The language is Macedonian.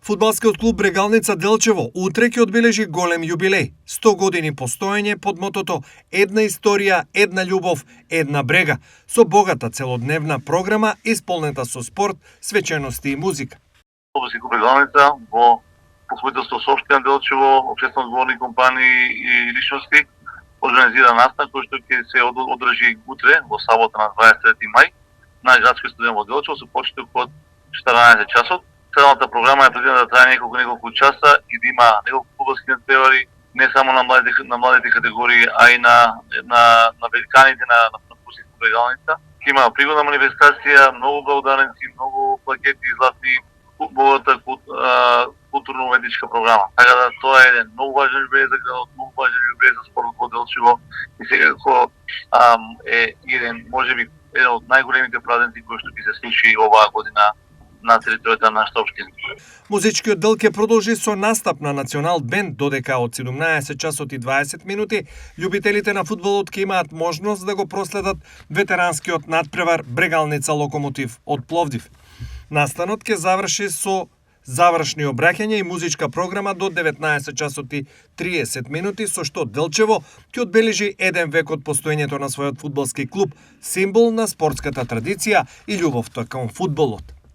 Фудбалскиот клуб Брегалница Делчево утре ќе одбележи голем јубилеј. 100 години постоење под мотото Една историја, една љубов, една брега, со богата целодневна програма исполнета со спорт, свечености и музика. Фудбалски клуб Брегалница во покровителство со општина Делчево, општествено одговорни компании и личности организира настан кој што ќе се одржи утре во сабота на 23 мај на градскиот стадион во Делчево со почеток од 14 часот. Целата програма е предвидена да трае неколку часа и да има неколку фудбалски надпревари, не само на младите категории, а и на великаните на Фудбалскиот клуб Брегалница. Ќе има пригодна манифестација, многу благодарници, многу плакети, златни, богата културно-уметничка програма. Така да тоа е еден многу важен јубилеј за градот, многу важен јубилеј за спортот во Делчево и секако е еден, можеби, еден од најголемите празници кои што ќе се случи оваа година на територијата на нашата општина. Музичкиот дел ќе продолжи со настап на Национал бенд, додека од 17 часот и 20 минути љубителите на фудбалот ќе имаат можност да го проследат ветеранскиот надпревар Брегалница Локомотив од Пловдив. Настанот ќе заврши со завршни обраќања и музичка програма до 19 часот и 30 минути, со што Делчево ќе одбележи еден век од постоењето на својот фудбалски клуб, символ на спортската традиција и љубовта кон фудбалот.